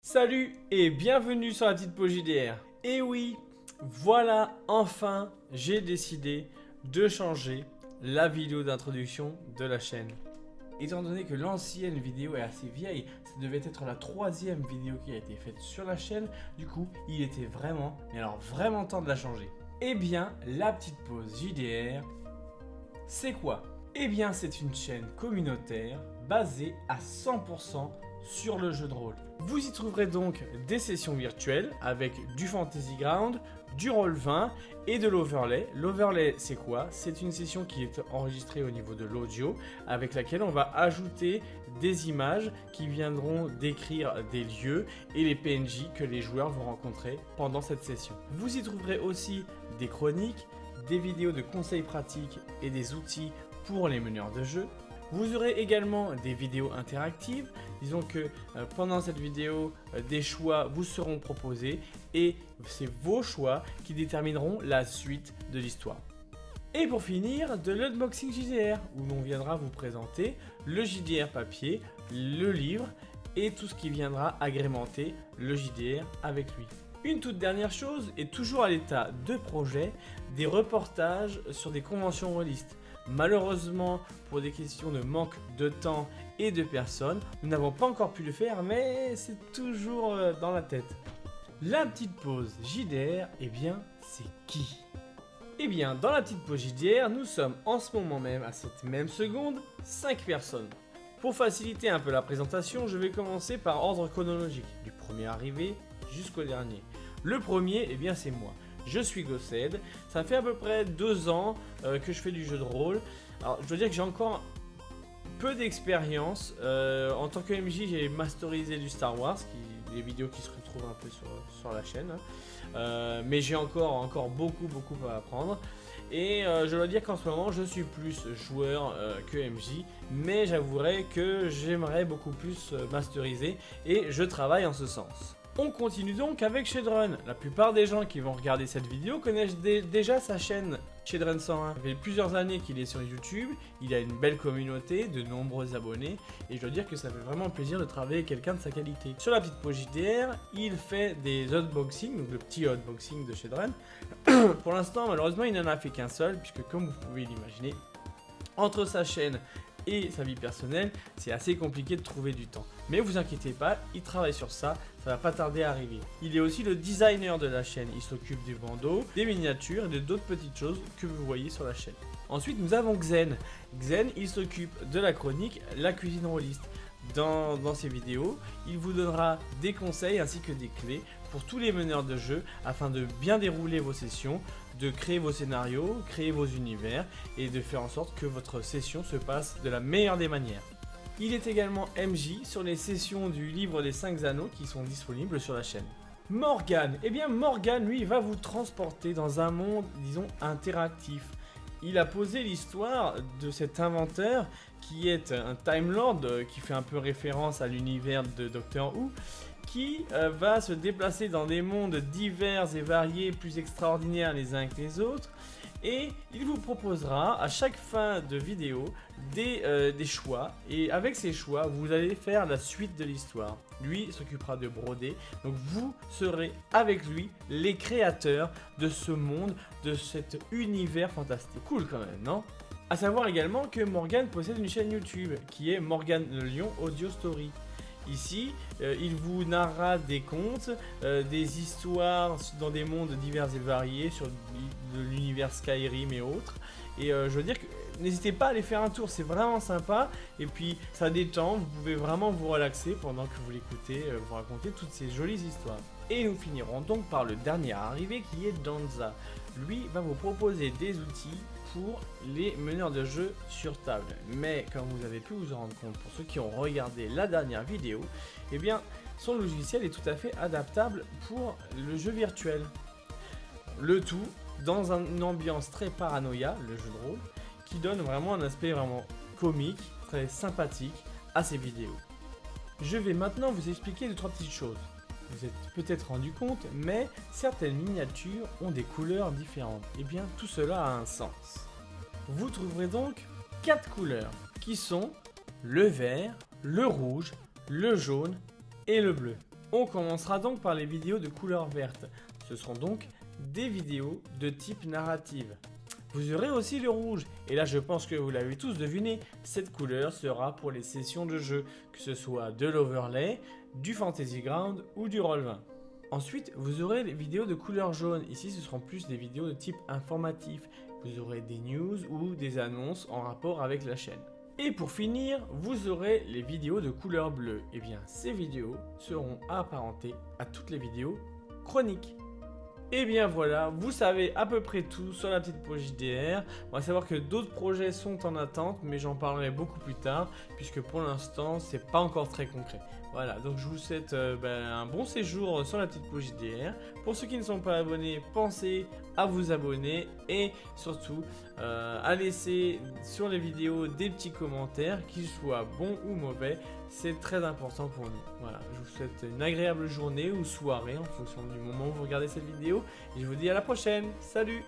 Salut et bienvenue sur la petite pause JDR. Et oui, voilà, enfin, j'ai décidé de changer la vidéo d'introduction de la chaîne. Étant donné que l'ancienne vidéo est assez vieille, ça devait être la troisième vidéo qui a été faite sur la chaîne, du coup, il était vraiment, mais alors vraiment temps de la changer. Eh bien, la petite pause JDR, c'est quoi? Eh bien, c'est une chaîne communautaire basée à 100% sur le jeu de rôle. Vous y trouverez donc des sessions virtuelles avec du Fantasy Ground, du Roll20 et de l'Overlay. L'Overlay, c'est quoi? C'est une session qui est enregistrée au niveau de l'audio avec laquelle on va ajouter des images qui viendront décrire des lieux et les PNJ que les joueurs vont rencontrer pendant cette session. Vous y trouverez aussi des chroniques, des vidéos de conseils pratiques et des outils pour les meneurs de jeu. Vous aurez également des vidéos interactives. Disons que pendant cette vidéo, des choix vous seront proposés et c'est vos choix qui détermineront la suite de l'histoire. Et pour finir, de l'unboxing JDR où l'on viendra vous présenter le JDR papier, le livre et tout ce qui viendra agrémenter le JDR avec lui. Une toute dernière chose, et toujours à l'état de projet, des reportages sur des conventions rôlistes. Malheureusement, pour des questions de manque de temps et de personnes, nous n'avons pas encore pu le faire, mais c'est toujours dans la tête. La petite pause JDR, eh bien, c'est qui? Eh bien, dans la petite pause JDR, nous sommes en ce moment même, à cette même seconde, 5 personnes. Pour faciliter un peu la présentation, je vais commencer par ordre chronologique, du premier arrivé jusqu'au dernier. Le premier, eh bien, c'est moi. Je suis Gossed, ça fait à peu près 2 ans que je fais du jeu de rôle. Alors je dois dire que j'ai encore peu d'expérience. En tant que MJ, j'ai masterisé du Star Wars, des vidéos qui se retrouvent un peu sur la chaîne. Mais j'ai encore beaucoup à apprendre. Et je dois dire qu'en ce moment, je suis plus joueur que MJ. Mais j'avouerai que j'aimerais beaucoup plus masteriser et je travaille en ce sens. On continue donc avec Shadrun. La plupart des gens qui vont regarder cette vidéo connaissent déjà sa chaîne Shadrun 101. Ça fait plusieurs années qu'il est sur YouTube, il a une belle communauté, de nombreux abonnés, et je dois dire que ça fait vraiment plaisir de travailler avec quelqu'un de sa qualité. Sur la petite pause JDR, il fait des unboxings, donc le petit unboxing de Shadrun. Pour l'instant, malheureusement, il n'en a fait qu'un seul, puisque comme vous pouvez l'imaginer, entre sa chaîne et sa vie personnelle, c'est assez compliqué de trouver du temps. Mais vous inquiétez pas, il travaille sur ça, ça va pas tarder à arriver. Il est aussi le designer de la chaîne, il s'occupe des bandeaux, des miniatures et d'autres petites choses que vous voyez sur la chaîne. Ensuite, nous avons Xen. Xen, il s'occupe de la chronique, la cuisine rôliste. Dans ses vidéos, il vous donnera des conseils ainsi que des clés pour tous les meneurs de jeu afin de bien dérouler vos sessions, de créer vos scénarios, créer vos univers et de faire en sorte que votre session se passe de la meilleure des manières. Il est également MJ sur les sessions du livre des 5 anneaux qui sont disponibles sur la chaîne. Morgan, eh bien Morgan lui va vous transporter dans un monde, disons, interactif. Il a posé l'histoire de cet inventeur qui est un Time Lord qui fait un peu référence à l'univers de Doctor Who, qui va se déplacer dans des mondes divers et variés, plus extraordinaires les uns que les autres. Et il vous proposera à chaque fin de vidéo des choix. Et avec ces choix, vous allez faire la suite de l'histoire. Lui s'occupera de broder. Donc vous serez avec lui les créateurs de ce monde, de cet univers fantastique. Cool quand même, non? A savoir également que Morgan possède une chaîne YouTube qui est Morgan le Lion Audio Story. Ici, il vous narrera des contes, des histoires dans des mondes divers et variés sur l'univers Skyrim et autres. Et je veux dire que n'hésitez pas à aller faire un tour, c'est vraiment sympa. Et puis ça détend, vous pouvez vraiment vous relaxer pendant que vous l'écoutez, vous raconter toutes ces jolies histoires. Et nous finirons donc par le dernier arrivé qui est Danza. Lui va vous proposer des outils pour les meneurs de jeu sur table. Mais comme vous avez pu vous en rendre compte pour ceux qui ont regardé la dernière vidéo, eh bien son logiciel est tout à fait adaptable pour le jeu virtuel. Le tout dans une ambiance très paranoïa, le jeu de rôle, qui donne vraiment un aspect vraiment comique, très sympathique à ces vidéos. Je vais maintenant vous expliquer 2-3 petites choses. Vous êtes peut-être rendu compte, mais certaines miniatures ont des couleurs différentes. Et bien, tout cela a un sens. Vous trouverez donc 4 couleurs, qui sont le vert, le rouge, le jaune et le bleu. On commencera donc par les vidéos de couleur verte. Ce seront donc des vidéos de type narrative. Vous aurez aussi le rouge, et là je pense que vous l'avez tous deviné, cette couleur sera pour les sessions de jeu, que ce soit de l'overlay, du fantasy ground ou du roll20. Ensuite, vous aurez les vidéos de couleur jaune, ici ce seront plus des vidéos de type informatif, vous aurez des news ou des annonces en rapport avec la chaîne. Et pour finir, vous aurez les vidéos de couleur bleue, et bien ces vidéos seront apparentées à toutes les vidéos chroniques. Et bien voilà, vous savez à peu près tout sur la petite pause JDR. On va savoir que d'autres projets sont en attente, mais j'en parlerai beaucoup plus tard, puisque pour l'instant, c'est pas encore très concret. Voilà, donc je vous souhaite un bon séjour sur la petite pause JDR. Pour ceux qui ne sont pas abonnés, pensez à vous abonner et surtout à laisser sur les vidéos des petits commentaires, qu'ils soient bons ou mauvais. C'est très important pour nous. Voilà, je vous souhaite une agréable journée ou soirée en fonction du moment où vous regardez cette vidéo. Et je vous dis à la prochaine. Salut!